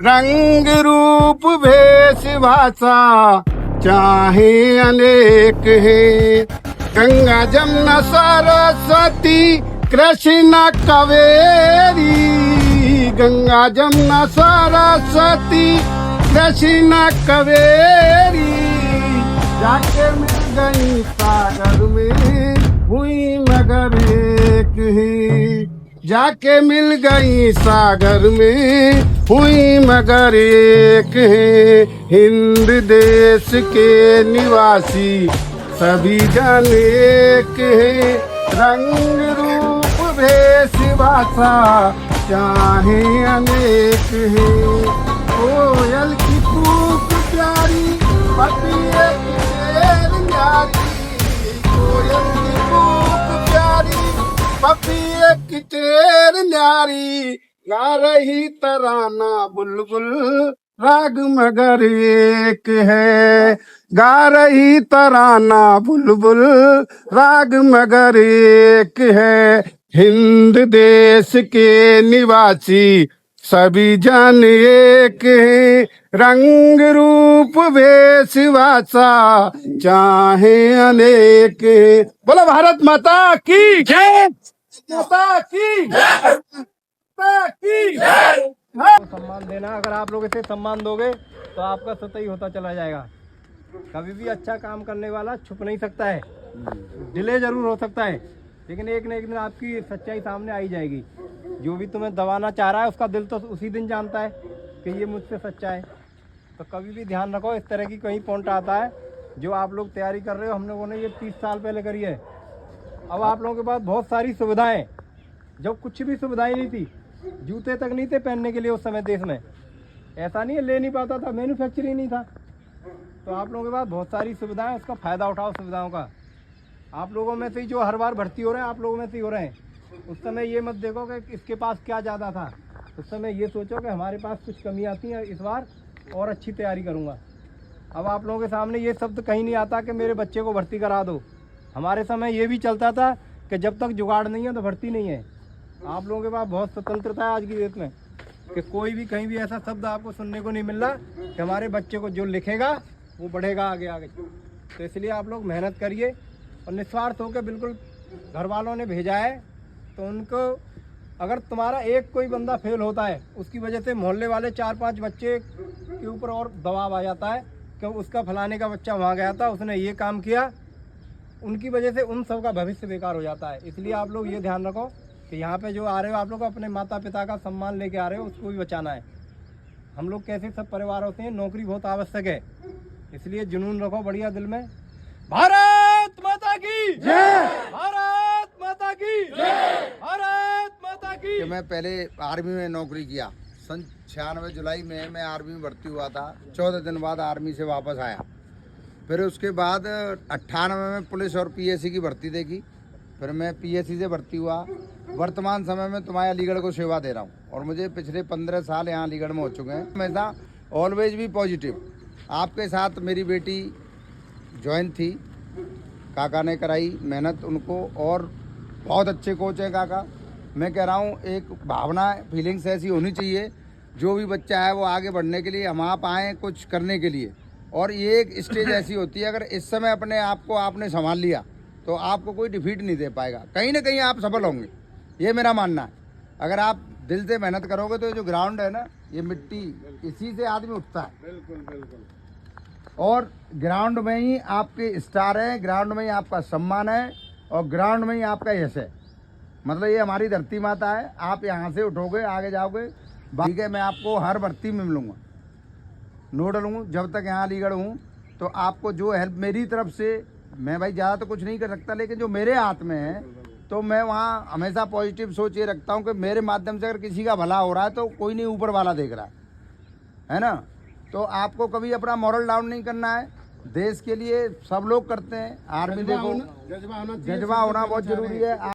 रंग रूप भेष भाषा चाहे अनेक है। गंगा जमुना सरस्वती कृष्ण कावेरी। गंगा जमुना सरस्वती कृष्ण कावेरी। जाके मिल गई सागर में हुई मगर एक ही। जाके मिल गई सागर में हुई मगर एक है। हिंद देश के निवासी सभी जन एक है। रंग रूप भेष भाषा चाहे अनेक है। कोयल की कूक प्यारी पपिए की शेर न्यारी। कोयल की कूक प्यारी पपिए की शेर न्यारी। गा रही तराना बुलबुल राग मगर एक है। गा रही तराना बुलबुल राग मगर एक है। हिंद देश के निवासी सभी जन एक है। रंग रूप भेष भाषा चाहे अनेक है। बोलो भारत माता की जय। माता की जय। सम्मान देना। अगर आप लोग इसे सम्मान दोगे तो आपका सतही होता चला जाएगा। कभी भी अच्छा काम करने वाला छुप नहीं सकता है। डिले जरूर हो सकता है, लेकिन एक न एक दिन आपकी सच्चाई सामने आई जाएगी। जो भी तुम्हें दबाना चाह रहा है उसका दिल तो उसी दिन जानता है कि ये मुझसे सच्चा है। तो कभी भी ध्यान रखो, इस तरह की कहीं पॉइंट आता है जो आप लोग तैयारी कर रहे हो। हम लोगों ने ये 30 साल पहले करी है। अब आप लोगों के पास बहुत सारी सुविधाएं, जब कुछ भी सुविधाएं नहीं थी, जूते तक नहीं थे पहनने के लिए उस समय देश में। ऐसा नहीं है ले नहीं पाता था, मैन्युफैक्चरिंग नहीं था। तो आप लोगों के पास बहुत सारी सुविधाएं, उसका फ़ायदा उठाओ सुविधाओं का। आप लोगों में से ही जो हर बार भर्ती हो रहे हैं, आप लोगों में से ही हो रहे हैं। उस समय ये मत देखो कि इसके पास क्या ज़्यादा था। उस समय ये सोचो कि हमारे पास कुछ कमी आती है, इस बार और अच्छी तैयारी करूँगा। अब आप लोगों के सामने ये शब्द कहीं नहीं आता कि मेरे बच्चे को भर्ती करा दो। हमारे समय ये भी चलता था कि जब तक जुगाड़ नहीं है तो भर्ती नहीं है। आप लोगों के पास बहुत स्वतंत्रता है आज की डेट में कि कोई भी कहीं भी ऐसा शब्द आपको सुनने को नहीं मिल रहा कि हमारे बच्चे को जो लिखेगा वो बढ़ेगा आगे आगे। तो इसलिए आप लोग मेहनत करिए और निस्वार्थ होकर, बिल्कुल घर वालों ने भेजा है तो उनको, अगर तुम्हारा एक कोई बंदा फेल होता है उसकी वजह से मोहल्ले वाले 4-5 बच्चे के ऊपर और दबाव आ जाता है कि उसका फलाने का बच्चा वहाँ गया था, उसने ये काम किया। उनकी वजह से उन सब का भविष्य बेकार हो जाता है। इसलिए आप लोग ये ध्यान रखो कि यहाँ पे जो आ रहे हो आप लोग अपने माता पिता का सम्मान लेके आ रहे हो, उसको भी बचाना है। हम लोग कैसे सब परिवार होते हैं, नौकरी बहुत आवश्यक है। इसलिए जुनून रखो बढ़िया दिल में। भारत माता की जय। भारत माता की जय। भारत माता की। मैं पहले आर्मी में नौकरी किया। सन 96 जुलाई में मैं आर्मी में भर्ती हुआ था। 14 दिन बाद आर्मी से वापस आया। फिर उसके बाद 98 में पुलिस और पीएससी की भर्ती देखी। फिर मैं पीएससी से भर्ती हुआ। वर्तमान समय में तुम्हारे अलीगढ़ को सेवा दे रहा हूँ और मुझे पिछले 15 साल यहाँ अलीगढ़ में हो चुके हैं। हमेशा ऑलवेज भी पॉजिटिव। आपके साथ मेरी बेटी ज्वाइन थी, काका ने कराई मेहनत उनको, और बहुत अच्छे कोच हैं काका। मैं कह रहा हूँ एक भावना, फीलिंग्स ऐसी होनी चाहिए, जो भी बच्चा है वो आगे बढ़ने के लिए हम आप आएँ कुछ करने के लिए। और ये एक स्टेज ऐसी होती है, अगर इस समय अपने आप को आपने संभाल लिया तो आपको कोई डिफीट नहीं दे पाएगा। कहीं ना कहीं आप सफल होंगे, ये मेरा मानना है। अगर आप दिल से मेहनत करोगे तो ये जो ग्राउंड है ना, ये मिट्टी, इसी से आदमी उठता है। बिल्कुल बिल्कुल। और ग्राउंड में ही आपके स्टार है, ग्राउंड में ही आपका सम्मान है, और ग्राउंड में ही आपका यश है। मतलब ये हमारी धरती माता है। आप यहाँ से उठोगे आगे जाओगे, ठीक है। मैं आपको हर भर्ती में मिलूँगा, नो डरूँगा। जब तक यहाँ अलीगढ़ हूँ तो आपको जो हेल्प मेरी तरफ से, मैं भाई ज़्यादा तो कुछ नहीं कर सकता, लेकिन जो मेरे हाथ में है तो मैं वहाँ हमेशा पॉजिटिव सोच ये रखता हूँ कि मेरे माध्यम से अगर किसी का भला हो रहा है तो कोई नहीं, ऊपर वाला देख रहा है ना। तो आपको कभी अपना मॉरल डाउन नहीं करना है। देश के लिए सब लोग करते हैं। आर्मी देखो, जज्बा होना बहुत जरूरी है।